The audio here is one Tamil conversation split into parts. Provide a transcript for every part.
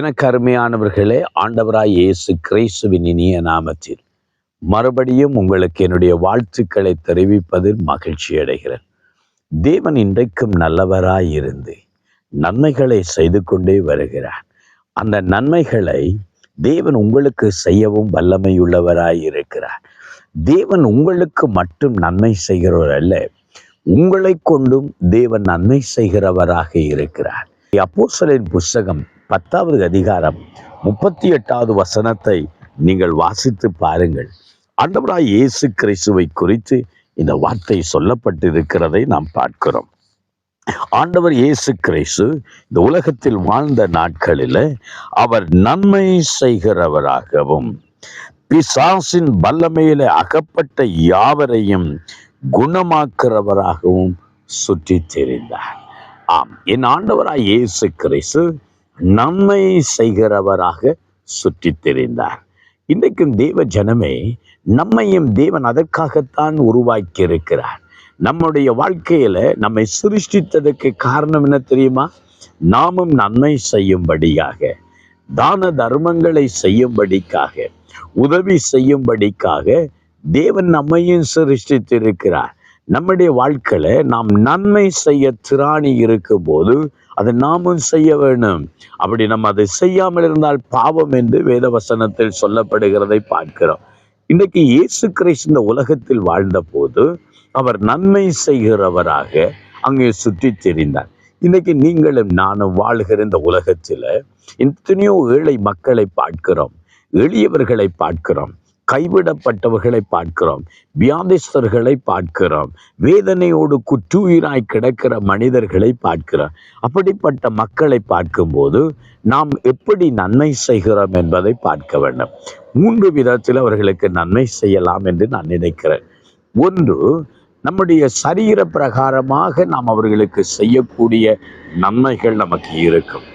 எனக்கு அருமையானவர்களே, ஆண்டவராய் இயேசு கிறிஸ்துவின் இனிய நாமத்தில் மறுபடியும் உங்களுக்கு என்னுடைய வாழ்த்துக்களை தெரிவிப்பதில் மகிழ்ச்சி அடைகிறேன். தேவன் இன்றைக்கும் நல்லவராய் இருந்து நன்மைகளை செய்து கொண்டே வருகிறார். அந்த நன்மைகளை தேவன் உங்களுக்கு செய்யவும் வல்லமையுள்ளவராய் இருக்கிறார். தேவன் உங்களுக்கு மட்டும் நன்மை செய்கிறவர் அல்ல, உங்களை கொண்டும் தேவன் நன்மை செய்கிறவராக இருக்கிறார். அப்போஸ்தலரின் புஸ்தகம் 10வது அதிகாரம் 38வது வசனத்தை நீங்கள் வாசித்து பாருங்கள். ஆண்டவராய் இயேசு கிறிஸ்துவை குறித்து இந்த வார்த்தை சொல்லப்பட்டிருக்கிறதை நாம் பார்க்கிறோம். ஆண்டவர் இயேசு கிறிஸ்து இந்த உலகத்தில் வாழ்ந்த நாட்களில் அவர் நன்மை செய்கிறவராகவும் பிசாசின் வல்லமையில அகப்பட்ட யாவரையும் குணமாக்குறவராகவும் சுற்றி தெரிந்தார். ஆம், என் ஆண்டவராய் இயேசு கிறிஸ்து நன்மை செய்கிறவராக சுற்றி தெரிந்தார். இன்றைக்கும் தேவ ஜனமே, நம்மையும் தேவன் அதற்காகத்தான் உருவாக்கி இருக்கிறார். நம்முடைய வாழ்க்கையில நம்மை சிருஷ்டித்ததற்கு காரணம் என்ன தெரியுமா? நாமும் நன்மை செய்யும்படியாக, தான தர்மங்களை செய்யும்படிக்காக, உதவி செய்யும்படிக்காக தேவன் நம்மையும் சிருஷ்டித்திருக்கிறார். நம்முடைய வாழ்க்கையில நாம் நன்மை செய்ய திராணி இருக்கும் போது அதை நாமும் செய்ய வேணும். அப்படி நம்ம அதை செய்யாமல் இருந்தால் பாவம் என்று வேத வசனத்தில் சொல்லப்படுகிறதை பார்க்கிறோம். இன்றைக்கு இயேசு கிறிஸ்து இந்த உலகத்தில் வாழ்ந்த போது அவர் நன்மை செய்கிறவராக அங்கே சுற்றி தெரிந்தார். இன்னைக்கு நீங்களும் நானும் வாழ்கிற இந்த உலகத்தில் எத்தனையோ ஏழை மக்களை பார்க்கிறோம், எளியவர்களை பார்க்கிறோம், கைவிடப்பட்டவர்களை பார்க்கிறோம், வியாதிஸ்தர்களை பார்க்கிறோம், வேதனையோடு குற்றுயிராய் கிடக்கிற மனிதர்களை பார்க்கிறோம். அப்படிப்பட்ட மக்களை பார்க்கும்போது நாம் எப்படி நன்மை செய்கிறோம் என்பதை பார்க்க வேண்டும். 3 விதத்தில் அவர்களுக்கு நன்மை செய்யலாம் என்று நான் நினைக்கிறேன். ஒன்று, நம்முடைய சரீர பிரகாரமாக நாம் அவர்களுக்கு செய்யக்கூடிய நன்மைகள் நமக்கு இருக்கும்.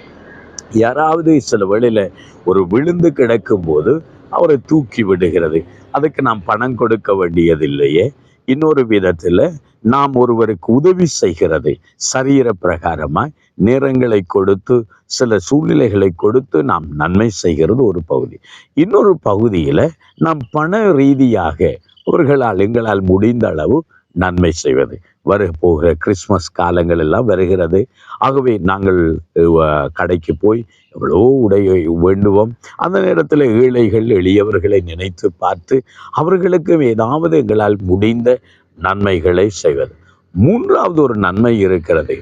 யாராவது சில வேளையில ஒரு விழுந்து கிடக்கும் போது அவரை தூக்கி விடுகிறது, அதுக்கு நாம் பணம் கொடுக்க வேண்டியதில்லையே. இன்னொரு விதத்தில் நாம் ஒருவருக்கு உதவி செய்கிறது, சரீர பிரகாரமாய் நேரங்களை கொடுத்து சில சூழ்நிலைகளை கொடுத்து நாம் நன்மை செய்கிறது ஒரு பகுதி. இன்னொரு பகுதியில் நாம் பண ரீதியாக அவர்களால் எங்களால் முடிந்த அளவு நன்மை செய்வது. போகிற கிறிஸ்மஸ் காலங்கள் எல்லாம் வருகிறது. ஆகவே நாங்கள் கடைக்கு போய் எவ்வளோ உடைய வேண்டுவோம். அந்த நேரத்தில் ஏழைகள் எளியவர்களை நினைத்து பார்த்து அவர்களுக்கு ஏதாவது எங்களால் முடிந்த நன்மைகளை செய்வது. 3வது ஒரு நன்மை இருக்கிறது,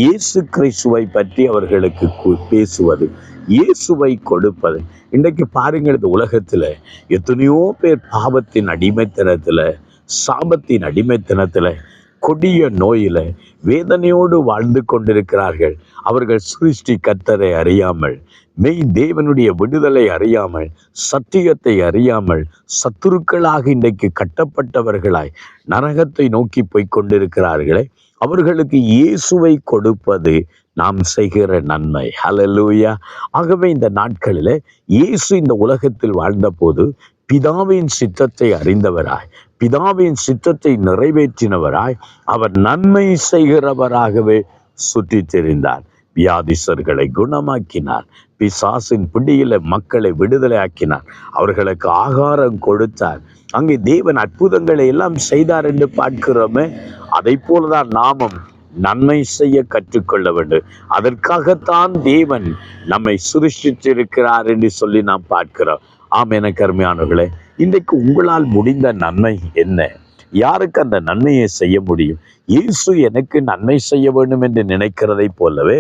இயேசு கிறிஸ்துவை பற்றி அவர்களுக்கு பேசுவது, இயேசுவை கொடுப்பது. இன்றைக்கு பாருங்கள், இந்த உலகத்தில் எத்தனையோ பேர் பாவத்தின் அடிமைத்தனத்தில், சாபத்தின் அடிமைத்தனத்தில், கொடிய நோயில வேதனையோடு வாழ்ந்து கொண்டிருக்கிறார்கள். அவர்கள் சிருஷ்டி கர்த்தரை அறியாமல், மெய் தேவனுடைய விடுதலை அறியாமல், சத்தியத்தை அறியாமல், சத்துருக்களாக இன்றைக்கு கட்டப்பட்டவர்களாய் நரகத்தை நோக்கி போய் கொண்டிருக்கிறார்களே. அவர்களுக்கு இயேசுவை கொடுப்பது நாம் செய்கிற நன்மை. ஹல்லேலூயா. ஆகவே இந்த நாட்களில் இயேசு இந்த உலகத்தில் வாழ்ந்த போது பிதாவின் சித்தத்தை அறிந்தவராய், பிதாவின் சித்தத்தை நிறைவேற்றினவராய், அவர் நன்மை செய்கிறவராகவே சுற்றி தெரிந்தார். வியாதிசர்களை குணமாக்கினார், பிசாசின் பிடியில மக்களை விடுதலை ஆக்கினார், அவர்களுக்கு ஆகாரம் கொடுத்தார். அங்கே தேவன் அற்புதங்களை எல்லாம் செய்தார் என்று பார்க்கிறோமே. அதை போலதான் நாமும் நன்மை செய்ய கற்றுக்கொள்ள வேண்டும். அதற்காகத்தான் தேவன் நம்மை சிருஷ்டித்திருக்கிறார் என்று சொல்லி நாம் பார்க்கிறோம். ஆம், எனக்கு அருமையானவர்களே, இன்றைக்கு உங்களால் முடிந்த நன்மை என்ன? யாருக்கு அந்த நன்மையை செய்ய முடியும்? இயேசு எனக்கு நன்மை செய்ய வேண்டும் என்று நினைக்கிறதை போலவே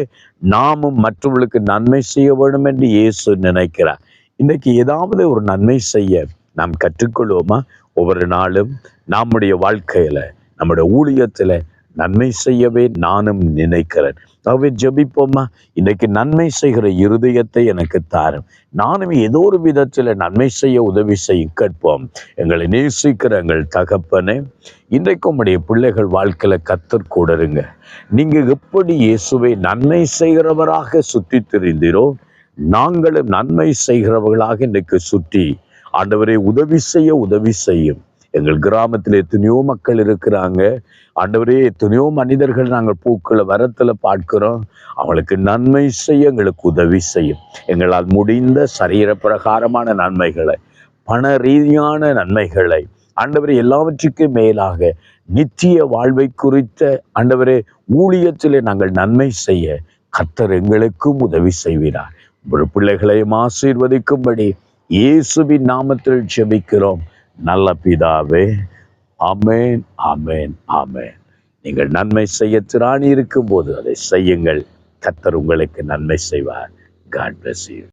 நாமும் மற்றவர்களுக்கு நன்மை செய்ய வேண்டும் என்று இயேசு நினைக்கிறார். இன்றைக்கு ஏதாவது ஒரு நன்மை செய்ய நாம் கற்றுக்கொள்வோமா? ஒவ்வொரு நாளும் நம்முடைய வாழ்க்கையில, நம்முடைய ஊழியத்துல நன்மை செய்யவே நானும் நினைக்கிறேன். ஆகவே ஜெபிப்போமா? இன்றைக்கு நன்மை செய்கிற இருதயத்தை எனக்கு தாரும். நானும் ஏதோ ஒரு விதத்தில் நன்மை செய்ய உதவி செய்ய கேட்போம். எங்களை நேசிக்கிற எங்கள் தகப்பனே, இன்றைக்கு உம்முடைய பிள்ளைகள் வாழ்க்கையில கர்த்தர் கூட இருங்க. நீங்க எப்படி இயேசுவை நன்மை செய்கிறவராக சுற்றி திரிந்தீரோ, நாங்களும் நன்மை செய்கிறவர்களாக இன்றைக்கு சுற்றி, ஆண்டவரை உதவி செய்யும். எங்கள் கிராமத்தில் எத்தனையோ மக்கள் இருக்கிறாங்க ஆண்டவரே, எத்தனையோ மனிதர்கள் நாங்கள் பூக்களை வரத்துல பார்க்கிறோம். அவங்களுக்கு நன்மை செய்ய எங்களுக்கு உதவி செய்யும். எங்களால் முடிந்த சரீர பிரகாரமான நன்மைகளை, பண ரீதியான நன்மைகளை, ஆண்டவரே எல்லாவற்றுக்கும் மேலாக நித்திய வாழ்வை குறித்த ஆண்டவரே ஊழியத்திலே நாங்கள் நன்மை செய்ய கர்த்தர் எங்களுக்கும் உதவி செய்கிறார். ஒரு பிள்ளைகளையும் ஆசீர்வதிக்கும்படி இயேசுவின் நாமத்தில் ஜெபிக்கிறோம் நல்ல பிதாவே. ஆமென், ஆமென், ஆமென். நீங்கள் நன்மை செய்ய திராணி இருக்கும் போது அதை செய்யுங்கள். கர்த்தர் உங்களுக்கு நன்மை செய்வார். God bless you.